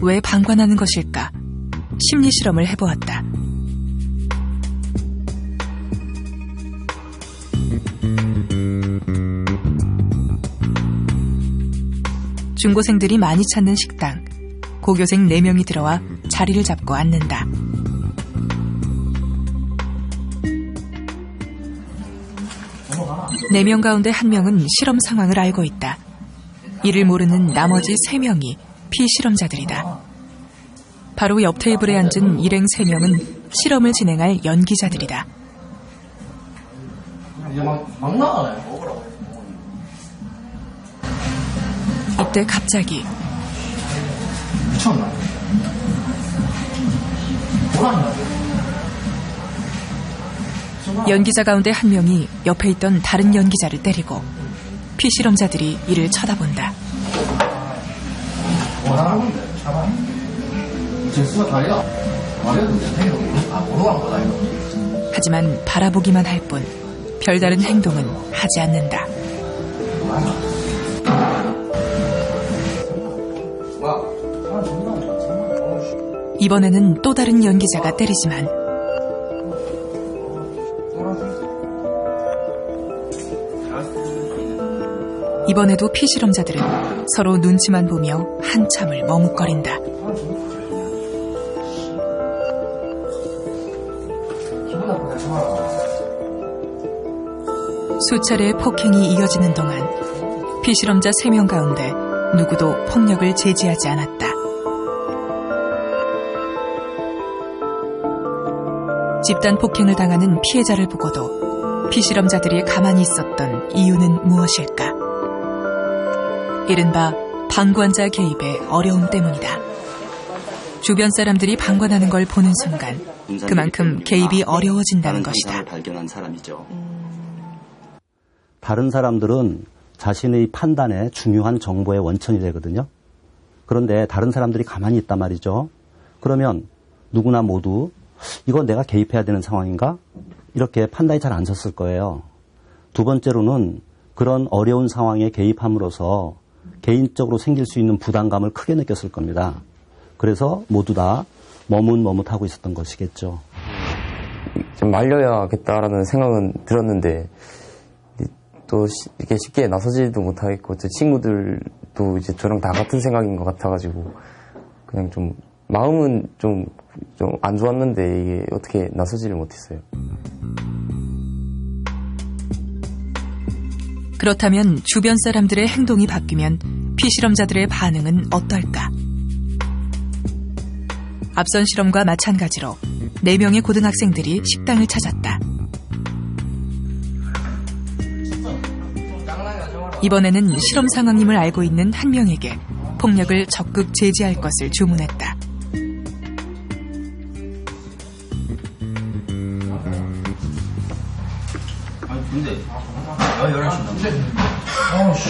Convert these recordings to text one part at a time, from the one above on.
왜 방관하는 것일까? 심리 실험을 해보았다. 중고생들이 많이 찾는 식당. 고교생 4명이 들어와 자리를 잡고 앉는다. 네 명 가운데 1명은 실험 상황을 알고 있다. 이를 모르는 나머지 3명이 피실험자들이다. 바로 옆 테이블에 앉은 일행 3명은 실험을 진행할 연기자들이다. 이때 갑자기 연기자 가운데 1명이 옆에 있던 다른 연기자를 때리고 피실험자들이 이를 쳐다본다. 하지만 바라보기만 할 뿐 별다른 행동은 하지 않는다. 이번에는 또 다른 연기자가 때리지만 이번에도 피실험자들은 서로 눈치만 보며 한참을 머뭇거린다. 수차례의 폭행이 이어지는 동안 피실험자 3명 가운데 누구도 폭력을 제지하지 않았다. 집단 폭행을 당하는 피해자를 보고도 피실험자들이 가만히 있었던 이유는 무엇일까? 이른바 방관자 개입의 어려움 때문이다. 주변 사람들이 방관하는 걸 보는 순간 그만큼 개입이 어려워진다는 것이다. 발견한 사람이죠. 다른 사람들은 자신의 판단에 중요한 정보의 원천이 되거든요. 그런데 다른 사람들이 가만히 있단 말이죠. 그러면 누구나 모두 이건 내가 개입해야 되는 상황인가? 이렇게 판단이 잘 안 섰을 거예요. 두 번째로는 그런 어려운 상황에 개입함으로써 개인적으로 생길 수 있는 부담감을 크게 느꼈을 겁니다. 그래서 모두 다 머뭇머뭇하고 있었던 것이겠죠. 좀 말려야겠다라는 생각은 들었는데 또 이렇게 쉽게 나서지도 못하겠고 제 친구들도 이제 저랑 다 같은 생각인 것 같아가지고 그냥 좀 마음은 좀 안 좋았는데 이게 어떻게 나서지를 못했어요. 그렇다면 주변 사람들의 행동이 바뀌면 피실험자들의 반응은 어떨까? 앞선 실험과 마찬가지로 4명의 고등학생들이 식당을 찾았다. 이번에는 실험 상황임을 알고 있는 1명에게 폭력을 적극 제지할 것을 주문했다. 근데 야 11시인데 아우씨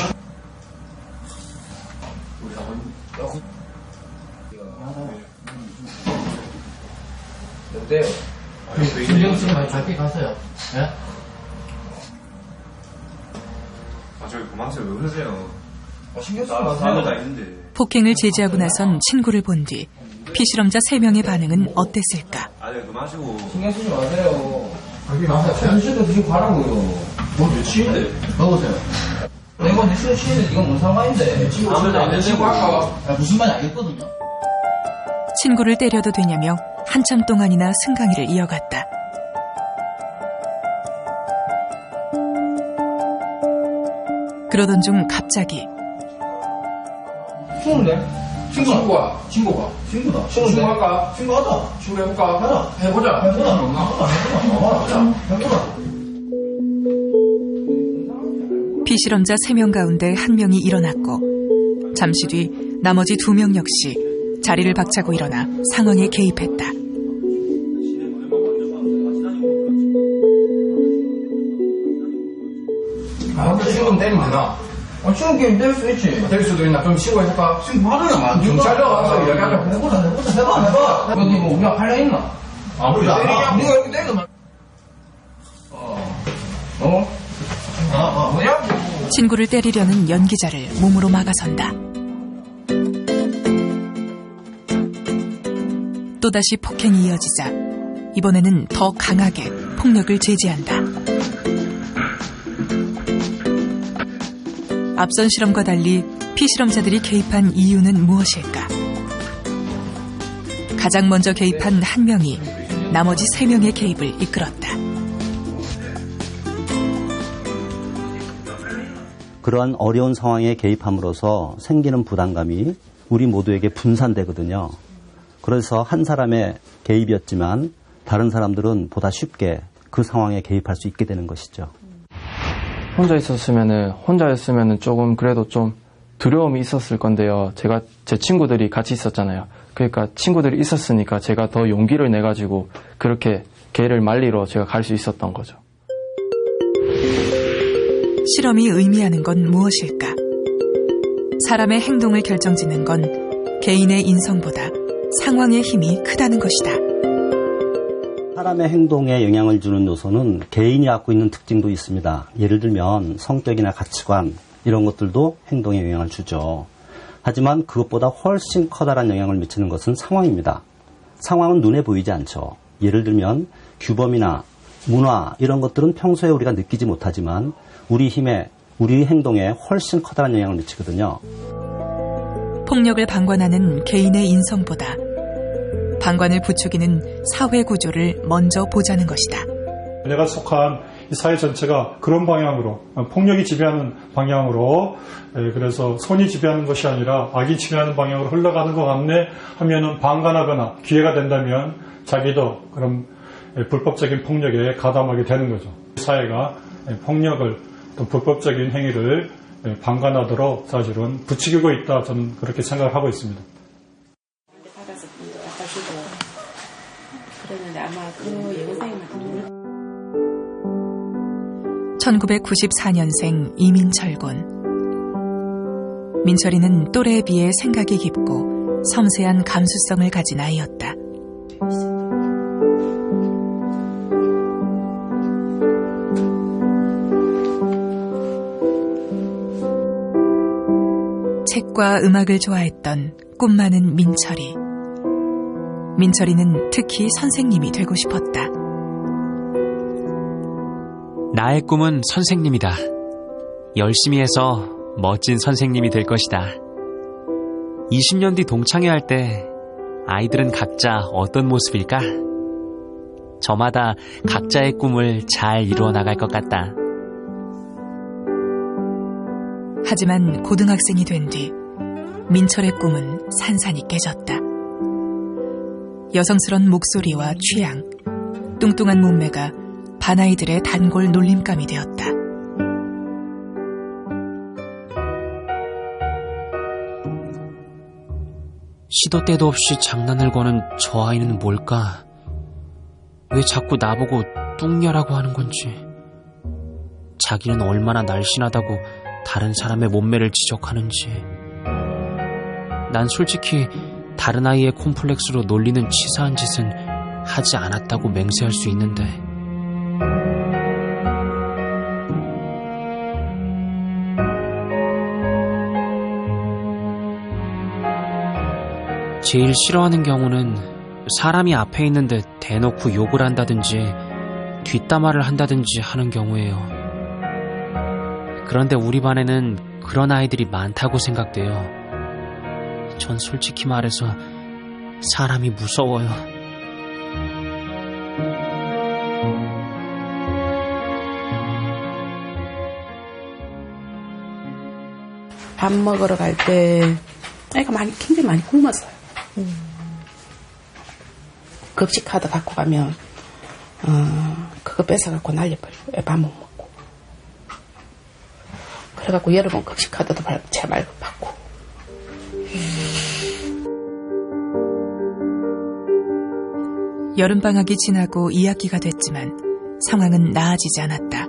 어때요? 신경 쓰지 말고 밖에 가세요. 예? 아 저기 그만하세요. 왜 그러세요? 신경 쓰지 마세요. 다 있는데. 폭행을 제지하고 나선 친구를 본 뒤 피실험자 3명의 반응은 어땠을까? 아니 그만하시고. 신경 쓰지 마세요. 밖에 가세요. 현실도 드시고 가라고요. 뭐 치인데? 먹으세요. 내가 내 친구 치인데 이건 뭔 상관인데? 내 친구 아까 무슨 말인지 알겠거든요. 친구를 때려도 되냐며 한참 동안이나 승강이를 이어갔다. 그러던 중 갑자기 추운데? 친구다. 친구다. 친구 할까? 친구 하자. 친구 해볼까? 하자. 해보자. 피실험자 3명 가운데 1명이 일어났고 잠시 뒤 나머지 2명 역시 자리를 박차고 일어나 상황에 개입했다. 친구 때리면 되나? 친구 게임 때릴 수 있지. 때릴 수도 있나? 그럼 친구 해볼까? 친구 하더나. 경찰서 가서 이야기하자. 해봐. 여기 뭐 우리가 할래 있나? 아무리 때리냐? 네가 여기 때리면 뭐냐? 친구를 때리려는 연기자를 몸으로 막아선다. 또다시 폭행이 이어지자 이번에는 더 강하게 폭력을 제지한다. 앞선 실험과 달리 피실험자들이 개입한 이유는 무엇일까? 가장 먼저 개입한 한 명이 나머지 3명의 개입을 이끌었다. 그러한 어려운 상황에 개입함으로써 생기는 부담감이 우리 모두에게 분산되거든요. 그래서 한 사람의 개입이었지만 다른 사람들은 보다 쉽게 그 상황에 개입할 수 있게 되는 것이죠. 혼자였으면은 조금 그래도 좀 두려움이 있었을 건데요. 제 친구들이 같이 있었잖아요. 그러니까 친구들이 있었으니까 제가 더 용기를 내가지고 그렇게 개를 말리러 제가 갈 수 있었던 거죠. 실험이 의미하는 건 무엇일까? 사람의 행동을 결정짓는 건 개인의 인성보다 상황의 힘이 크다는 것이다. 사람의 행동에 영향을 주는 요소는 개인이 갖고 있는 특징도 있습니다. 예를 들면 성격이나 가치관 이런 것들도 행동에 영향을 주죠. 하지만 그것보다 훨씬 커다란 영향을 미치는 것은 상황입니다. 상황은 눈에 보이지 않죠. 예를 들면 규범이나 문화 이런 것들은 평소에 우리가 느끼지 못하지만 우리 행동에 훨씬 커다란 영향을 미치거든요. 폭력을 방관하는 개인의 인성보다 방관을 부추기는 사회 구조를 먼저 보자는 것이다. 내가 속한 이 사회 전체가 그런 방향으로, 폭력이 지배하는 방향으로, 그래서 선이 지배하는 것이 아니라 악이 지배하는 방향으로 흘러가는 것 같네 하면은 방관하거나 기회가 된다면 자기도 그런 불법적인 폭력에 가담하게 되는 거죠. 사회가 폭력을, 또 불법적인 행위를 방관하도록 사실은 부추기고 있다, 저는 그렇게 생각을 하고 있습니다. 그랬는데 아마 그 여고생님한테 1994년생 이민철군. 민철이는 또래에 비해 생각이 깊고 섬세한 감수성을 가진 아이였다. 책과 음악을 좋아했던 꿈 많은 민철이. 민철이는 특히 선생님이 되고 싶었다. 나의 꿈은 선생님이다. 열심히 해서 멋진 선생님이 될 것이다. 20년 뒤 동창회 할 때 아이들은 각자 어떤 모습일까? 저마다 각자의 꿈을 잘 이루어 나갈 것 같다. 하지만 고등학생이 된 뒤 민철의 꿈은 산산이 깨졌다. 여성스런 목소리와 취향, 뚱뚱한 몸매가 반아이들의 단골 놀림감이 되었다. 시도 때도 없이 장난을 거는 저 아이는 뭘까? 왜 자꾸 나보고 뚱녀라고 하는 건지. 자기는 얼마나 날씬하다고 다른 사람의 몸매를 지적하는지. 난 솔직히 다른 아이의 콤플렉스로 놀리는 치사한 짓은 하지 않았다고 맹세할 수 있는데 제일 싫어하는 경우는 사람이 앞에 있는데 대놓고 욕을 한다든지 뒷담화를 한다든지 하는 경우예요. 그런데 우리 반에는 그런 아이들이 많다고 생각돼요. 전 솔직히 말해서 사람이 무서워요. 밥 먹으러 갈 때 애가 굉장히 많이 굶었어요. 급식 카드 갖고 가면 그거 뺏어갖고 날려버리고 애 밥 못 먹고. 그래갖고 여러 번 급식 카드도 제 말고 받고. 여름방학이 지나고 2학기가 됐지만 상황은 나아지지 않았다.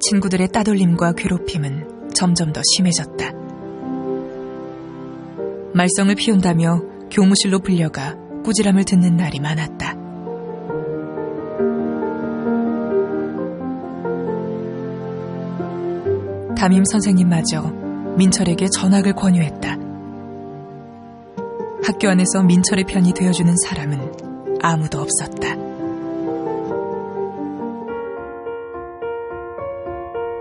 친구들의 따돌림과 괴롭힘은 점점 더 심해졌다. 말썽을 피운다며 교무실로 불려가 꾸지람을 듣는 날이 많았다. 담임 선생님마저 민철에게 전학을 권유했다. 학교 안에서 민철의 편이 되어주는 사람은 아무도 없었다.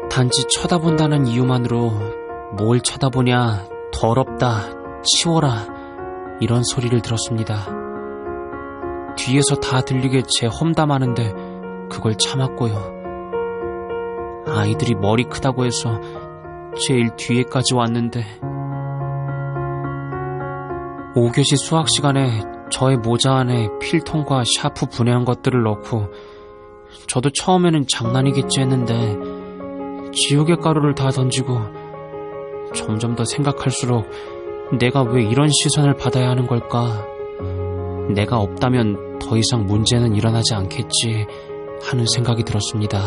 단지 쳐다본다는 이유만으로 뭘 쳐다보냐, 더럽다, 치워라 이런 소리를 들었습니다. 뒤에서 다 들리게 제 험담하는데 그걸 참았고요. 아이들이 머리 크다고 해서 제일 뒤에까지 왔는데 5교시 수학 시간에 저의 모자 안에 필통과 샤프 분해한 것들을 넣고 저도 처음에는 장난이겠지 했는데 지우개 가루를 다 던지고 점점 더 생각할수록 내가 왜 이런 시선을 받아야 하는 걸까? 내가 없다면 더 이상 문제는 일어나지 않겠지 하는 생각이 들었습니다.